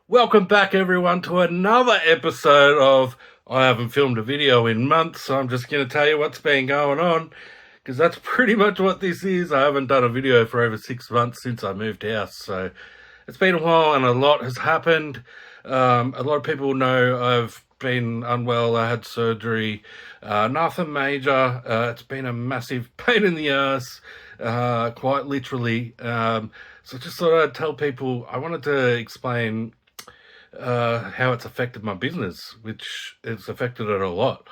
Welcome back, everyone, to another episode of I haven't filmed a video in months, so I'm just going to tell you what's been going on, because that's pretty much what this is. I haven't done a video for over 6 months since I moved house, so it's been a while and a lot has happened. A lot of people know I've been unwell. I had surgery, nothing major. It's been a massive pain in the ass, quite literally. So just thought I'd tell people, I wanted to explain how it's affected my business, which it's affected it a lot.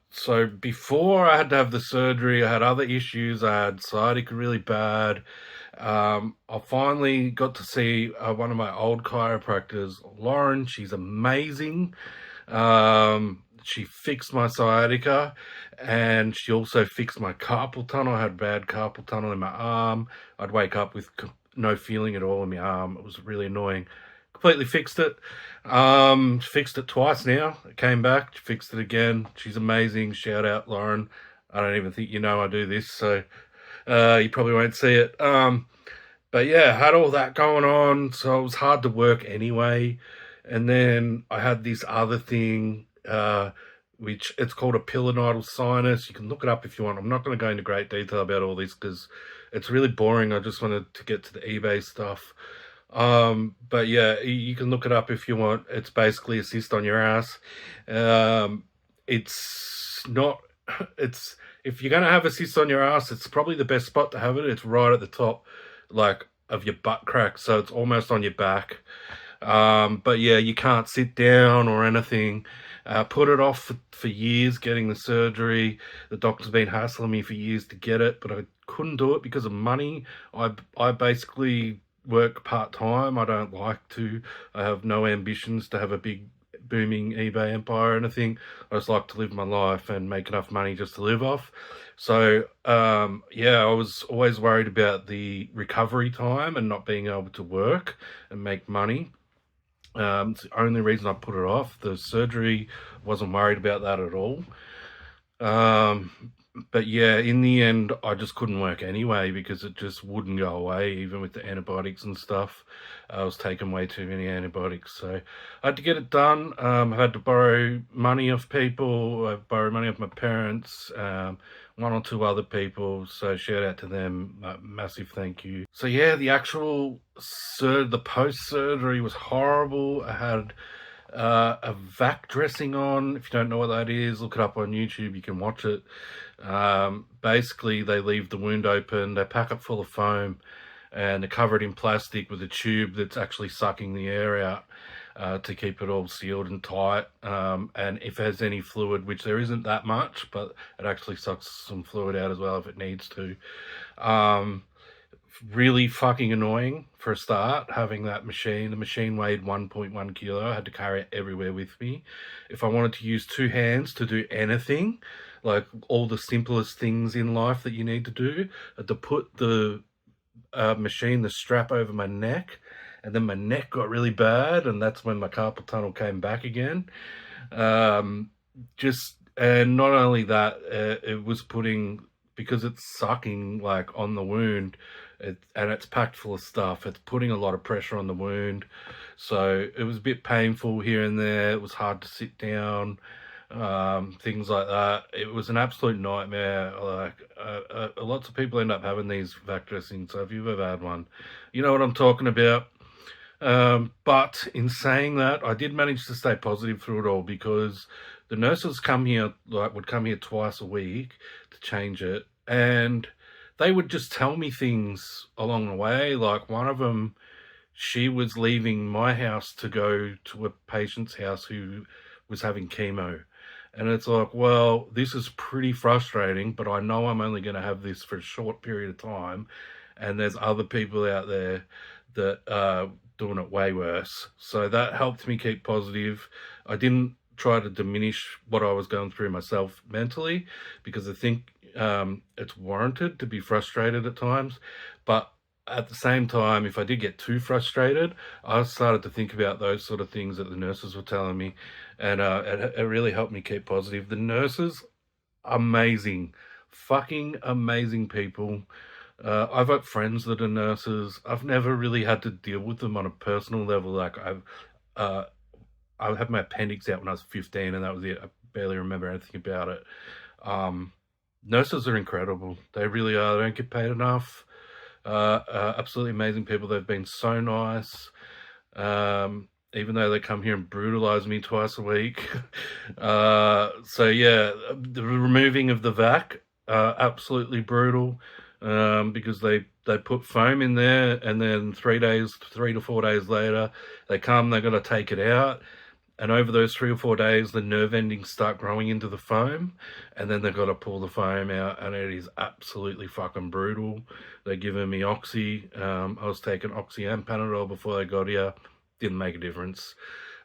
So before I had to have the surgery, I had other issues. I had sciatica really bad. I finally got to see one of my old chiropractors, Lauren. She's amazing. She fixed my sciatica, and she also fixed my carpal tunnel. I had bad carpal tunnel in my arm. I'd wake up with no feeling at all in my arm. It was really annoying. Completely fixed it. Fixed it twice now. It came back, fixed it again. She's amazing. Shout out, Lauren. I don't even think you know I do this, so you probably won't see it. But yeah, had all that going on, so it was hard to work anyway. And then I had this other thing, which it's called a pilonidal sinus. You can look it up if you want. I'm not going to go into great detail about all this because it's really boring. I just wanted to get to the eBay stuff. But yeah, you can look it up if you want. It's basically a cyst on your ass. It's not, it's, if you're going to have a cyst on your ass, it's probably the best spot to have it. It's right at the top, like, of your butt crack. So it's almost on your back. But yeah, you can't sit down or anything. Put it off for years getting the surgery. The doctor's been hassling me for years to get it, but I couldn't do it because of money. I basically work part-time. I don't like to. I have no ambitions to have a big booming eBay empire or anything. I just like to live my life and make enough money just to live off. So yeah, I was always worried about the recovery time and not being able to work and make money. It's the only reason I put it off. The surgery, wasn't worried about that at all. But yeah, in the end, I just couldn't work anyway because it just wouldn't go away, even with the antibiotics and stuff. I was taking way too many antibiotics, so I had to get it done. I had to borrow money off people. I borrowed money off my parents, one or two other people. So shout out to them, massive thank you. So yeah, the actual the post surgery was horrible. I had a vac dressing on. If you don't know what that is, look it up on YouTube. You can watch it. Basically, they leave the wound open, they pack it full of foam, and they cover it in plastic with a tube that's actually sucking the air out to keep it all sealed and tight. And if there's any fluid, which there isn't that much, but it actually sucks some fluid out as well if it needs to. Really fucking annoying for a start, having that machine. The machine weighed 1.1 kilo. I had to carry it everywhere with me. If I wanted to use two hands to do anything, like all the simplest things in life that you need to do, I had to put the machine, the strap over my neck, and then my neck got really bad, and that's when my carpal tunnel came back again. And not only that, it was putting, because it's sucking like on the wound, and it's packed full of stuff, it's putting a lot of pressure on the wound. So it was a bit painful here and there. It was hard to sit down, things like that. It was an absolute nightmare. Like lots of people end up having these vac dressings, so if you've ever had one, you know what I'm talking about. But in saying that, I did manage to stay positive through it all, because the nurses would come here twice a week to change it, and they would just tell me things along the way. Like, one of them, she was leaving my house to go to a patient's house who was having chemo. And it's like, well, this is pretty frustrating, but I know I'm only going to have this for a short period of time. And there's other people out there that are doing it way worse. So that helped me keep positive. I didn't try to diminish what I was going through myself mentally, because I think it's warranted to be frustrated at times. But at the same time, if I did get too frustrated, I started to think about those sort of things that the nurses were telling me, and it really helped me keep positive. The nurses, amazing, fucking amazing people. I've got friends that are nurses. I've never really had to deal with them on a personal level. Like uh, I had my appendix out when I was 15, and that was it. I barely remember anything about it. Um, Nurses are incredible. They really are. They don't get paid enough. Absolutely amazing people. They've been so nice. Even though they come here and brutalize me twice a week. So yeah, the removing of the vac, absolutely brutal. Because they put foam in there, and then 3 to 4 days later, they got to take it out. And over those 3 or 4 days, the nerve endings start growing into the foam, and then they've got to pull the foam out, and it is absolutely fucking brutal. They're giving me Oxy. I was taking Oxy and Panadol before they got here. Didn't make a difference.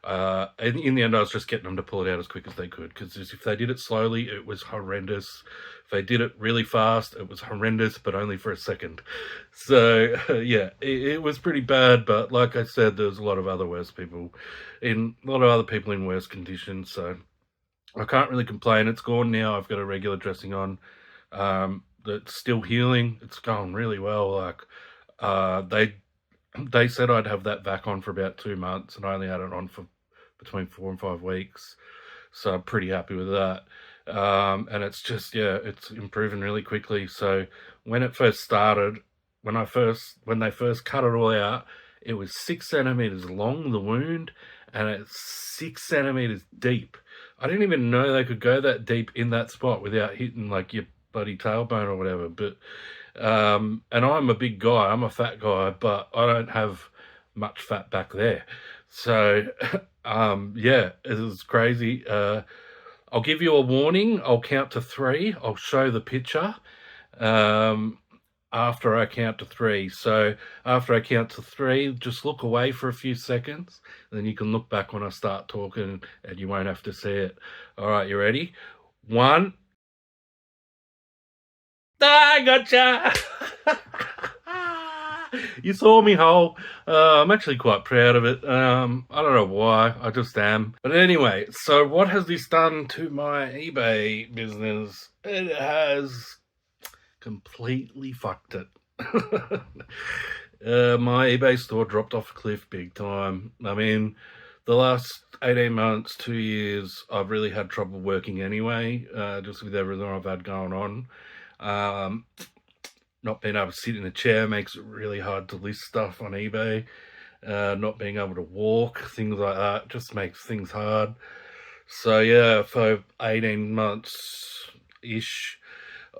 In the end, I was just getting them to pull it out as quick as they could, because if they did it slowly, it was horrendous. If they did it really fast, it was horrendous, but only for a second. So yeah, it was pretty bad. But like I said, there's a lot of other worse people, a lot of other people in worse conditions. So I can't really complain. It's gone now. I've got a regular dressing on. That's still healing. It's going really well. Like they said I'd have that vac on for about 2 months, and I only had it on for between 4 and 5 weeks. So I'm pretty happy with that. And it's just, yeah, it's improving really quickly. So when it first started, when they first cut it all out, it was 6 centimeters long, the wound, and it's 6 centimeters deep. I didn't even know they could go that deep in that spot without hitting like your bloody tailbone or whatever. But and I'm a big guy, I'm a fat guy, but I don't have much fat back there. So yeah, it was crazy. I'll give you a warning. I'll count to 3. I'll show the picture after I count to 3. So after I count to 3, just look away for a few seconds, and then you can look back when I start talking, and you won't have to see it. All right, you ready? 1. I gotcha. You saw me hole. I'm actually quite proud of it. I don't know why, I just am. But anyway, so what has this done to my eBay business? It has completely fucked it. My eBay store dropped off a cliff big time. I mean, the last 18 months, 2 years, I've really had trouble working anyway, just with everything I've had going on. Not being able to sit in a chair makes it really hard to list stuff on eBay. Not being able to walk, things like that, just makes things hard. So yeah, for 18 months-ish,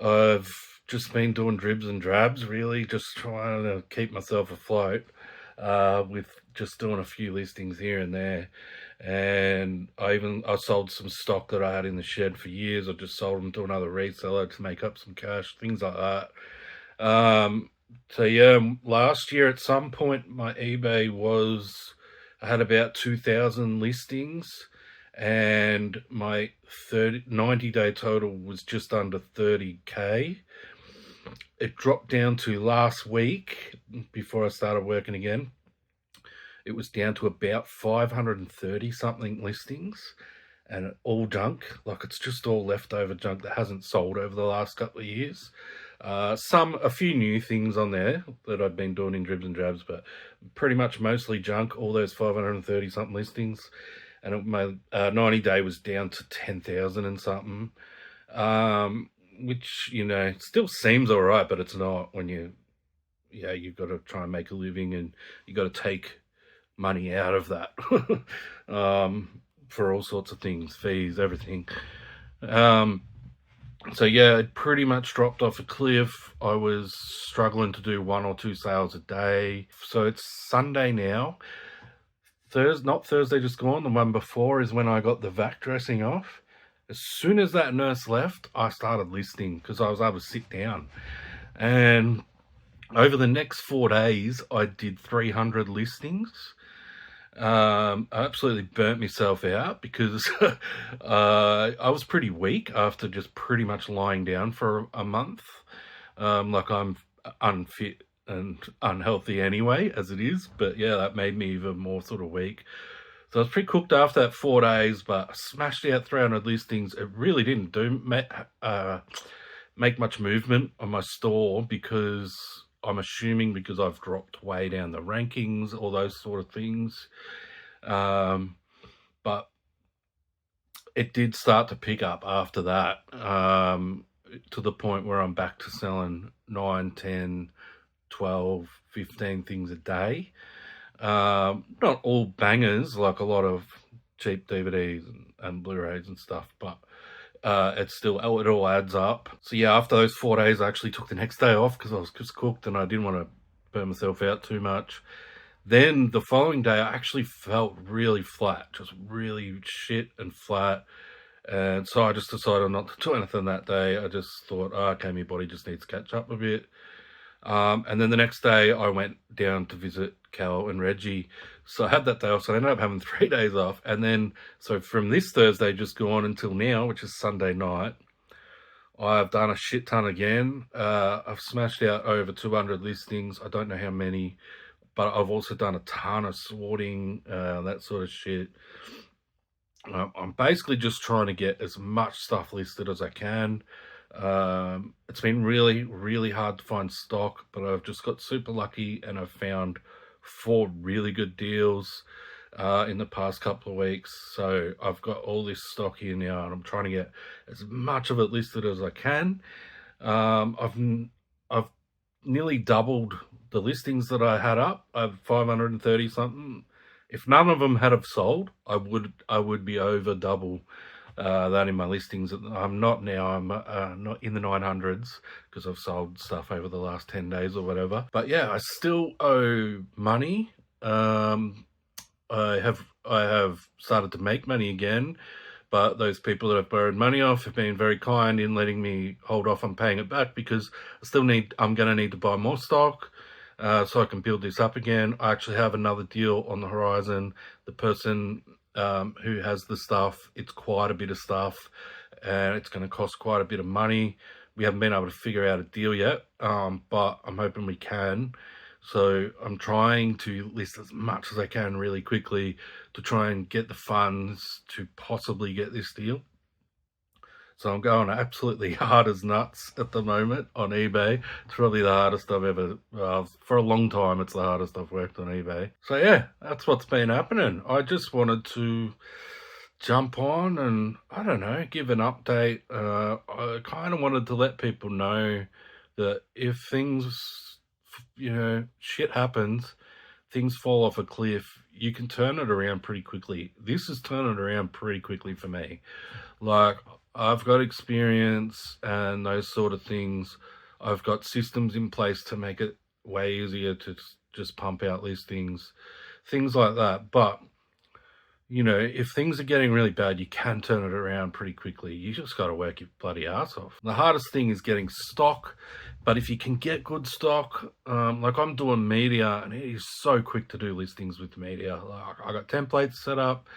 I've just been doing dribs and drabs, really, just trying to keep myself afloat, with just doing a few listings here and there. And I sold some stock that I had in the shed for years. I just sold them to another reseller to make up some cash, things like that. So yeah, last year at some point my eBay I had about 2,000 listings, and my 90-day total was just under 30k. It dropped down to last week, before I started working again, it was down to about 530 something listings, and all junk. Like, it's just all leftover junk that hasn't sold over the last couple of years. A few new things on there that I've been doing in dribs and drabs, but pretty much mostly junk, all those 530 something listings. And my 90-day was down to 10,000 and something, which, still seems all right, but it's not when you've got to try and make a living, and you got to take money out of that for all sorts of things, fees, everything. So yeah, it pretty much dropped off a cliff. I was struggling to do 1 or 2 sales a day. So it's Sunday now. Not Thursday just gone, the one before is when I got the vac dressing off. As soon as that nurse left, I started listing, because I was able to sit down. And over the next 4 days, I did 300 listings. I absolutely burnt myself out, because I was pretty weak after just pretty much lying down for a month. Like, I'm unfit and unhealthy anyway, as it is, but yeah, that made me even more sort of weak. So I was pretty cooked after that 4 days, but I smashed out 300 listings. It really didn't make much movement on my store because I'm assuming because I've dropped way down the rankings, all those sort of things. But it did start to pick up after that, to the point where I'm back to selling 9, 10, 12, 15 things a day. Not all bangers, like a lot of cheap DVDs and Blu-rays and stuff, but it's still, it all adds up. So yeah, after those 4 days, I actually took the next day off because I was just cooked and I didn't want to burn myself out too much. Then the following day, I actually felt really flat, just really shit and flat. And so I just decided not to do anything that day. I just thought, oh, okay, my body just needs to catch up a bit. And then the next day I went down to visit Cal and Reggie. So I had that day off. So I ended up having 3 days off. And then, so from this Thursday just gone until now, which is Sunday night, I've done a shit ton again. I've smashed out over 200 listings. I don't know how many, but I've also done a ton of sorting, that sort of shit. I'm basically just trying to get as much stuff listed as I can. It's been really, really hard to find stock, but I've just got super lucky and I've found 4 really good deals in the past couple of weeks. So I've got all this stock here now and I'm trying to get as much of it listed as I can. I've nearly doubled the listings that I had up. I have 530 something. If none of them had have sold, I would be over double that in my listings. I'm not now. I'm not in the 900s because I've sold stuff over the last 10 days or whatever. But yeah, I still owe money. I have started to make money again, but those people that I've borrowed money off have been very kind in letting me hold off on paying it back because I'm going to need to buy more stock. So I can build this up again. I actually have another deal on the horizon. The person who has the stuff, it's quite a bit of stuff and it's going to cost quite a bit of money. We haven't been able to figure out a deal yet, but I'm hoping we can. So I'm trying to list as much as I can really quickly to try and get the funds to possibly get this deal. So I'm going absolutely hard as nuts at the moment on eBay. It's probably the hardest I've ever, for a long time, it's the hardest I've worked on eBay. So yeah, that's what's been happening. I just wanted to jump on and, I don't know, give an update. I kind of wanted to let people know that if things, shit happens, things fall off a cliff, you can turn it around pretty quickly. This is turning it around pretty quickly for me. Like, I've got experience and those sort of things. I've got systems in place to make it way easier to just pump out listings, things like that. But, if things are getting really bad, you can turn it around pretty quickly. You just got to work your bloody ass off. The hardest thing is getting stock, but if you can get good stock, like I'm doing media, and it is so quick to do listings with media. Like I got templates set up.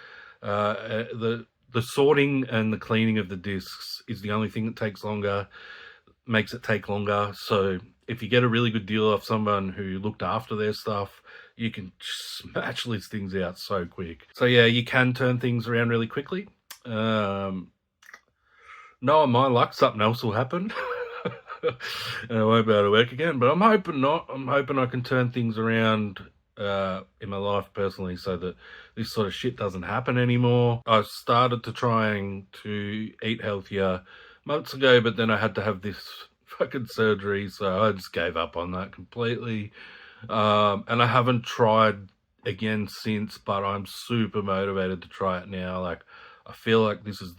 The sorting and the cleaning of the discs is the only thing that takes longer, makes it take longer. So if you get a really good deal off someone who looked after their stuff, you can smash listings out so quick. So yeah, you can turn things around really quickly. No, on my luck, something else will happen. And I won't be able to work again, but I'm hoping not. I'm hoping I can turn things around in my life personally so that this sort of shit doesn't happen anymore. I started to trying to eat healthier months ago, but then I had to have this fucking surgery, so I just gave up on that completely. And I haven't tried again since, but I'm super motivated to try it now. Like, I feel like this is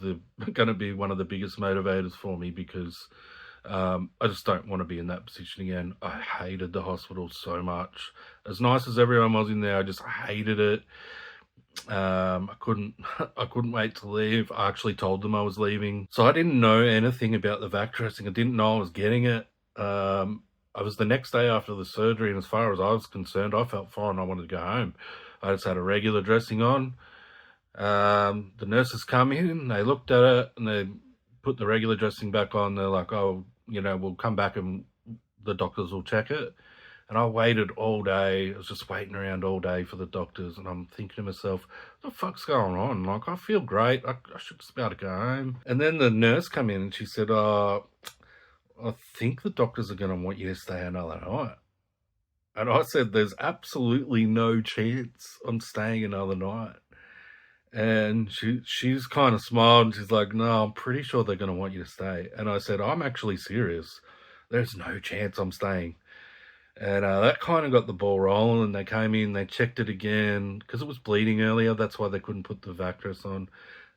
going to be one of the biggest motivators for me because I just don't want to be in that position again. I hated the hospital so much. As nice as everyone was in there, I just hated it. I couldn't wait to leave. I actually told them I was leaving. So I didn't know anything about the vac dressing. I didn't know I was getting it. I was the next day after the surgery, and as far as I was concerned, I felt fine. I wanted to go home. I just had a regular dressing on. The nurses come in, they looked at it, and they put the regular dressing back on. They're like, oh, we'll come back and the doctors will check it. And I waited all day. I was just waiting around all day for the doctors. And I'm thinking to myself, what the fuck's going on? Like, I feel great. I should just be able to go home. And then the nurse come in and she said, I think the doctors are going to want you to stay another night. And I said, there's absolutely no chance I'm staying another night. And she's kind of smiled and she's like, no, I'm pretty sure they're going to want you to stay. And I said, I'm actually serious. There's no chance I'm staying. And that kind of got the ball rolling. They came in, they checked it again because it was bleeding earlier. That's why they couldn't put the vac dress on.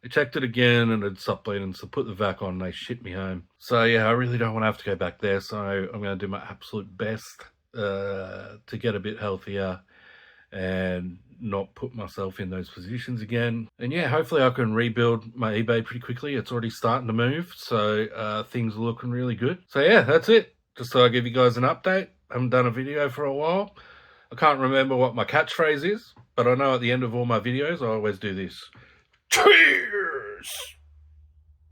They checked it again and it stopped bleeding, so put the vac on and they shit me home. So yeah, I really don't want to have to go back there. So I'm going to do my absolute best to get a bit healthier and not put myself in those positions again. And yeah, hopefully I can rebuild my eBay pretty quickly. It's already starting to move, so things are looking really good. So yeah, that's it. Just so I give you guys an update. I haven't done a video for a while. I can't remember what my catchphrase is, but I know at the end of all my videos I always do this. Cheers!